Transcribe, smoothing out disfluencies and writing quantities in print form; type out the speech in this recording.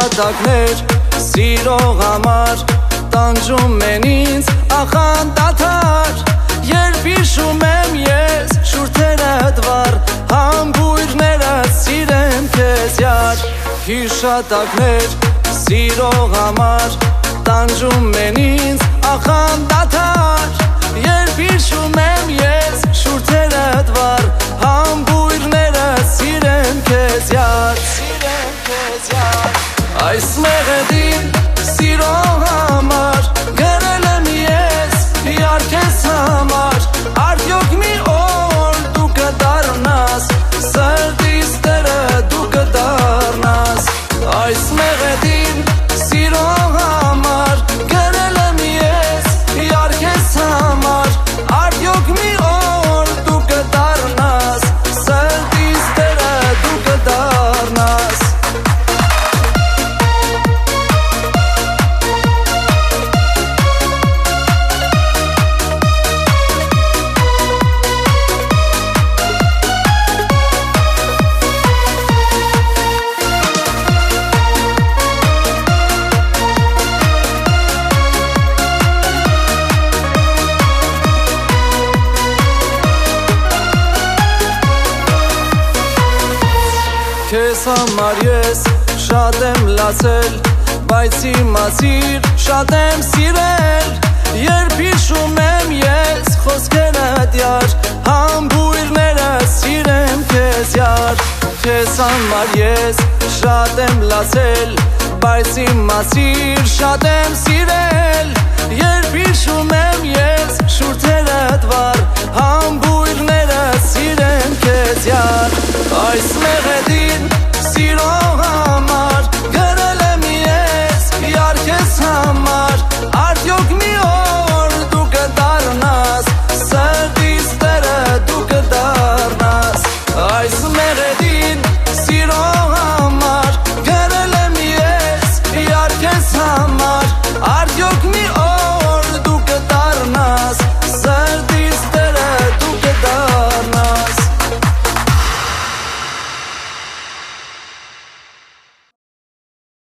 Հիշատակներ սիրող համար տանջում են ինձ ախանդաթար Երբ հիշում եմ ես շուրթերդ վառ Համբույրներդ սիրեմ քեզ յար Հիշատակներ սիրող համար տանջում են ինձ ախանդաթար Երբ հիշում եմ ես շուրթերդ վառ Համբույրներդ սիրեմ քեզ յար Այս մեղեդին սիրող համար գրել եմ ես յար քեզ համար Արդյոք մի օր դու կդառնաս սրտիս տերը դու կդառնաս Այս մեղեդին սիրող համար գրել եմ ես յար քեզ համար Արդյոք մի օր դու կդառնաս սրտիս տերը դու կդառնաս Քեզ համար ես շատ եմ լացել Բայց հիմա սիր շատ եմ սիրել Երբ հիշում եմ ես խոսքերդ յար Համբույրները սիրեմ քեզ յար Քեզ համար ես շատ եմ լացել Բայց հիմա սիր շատ եմ սիրել Երբ հիշում եմ ես շուրթերդ վառ Համբույրները սիրեմ քեզ յար Այս մեղեդի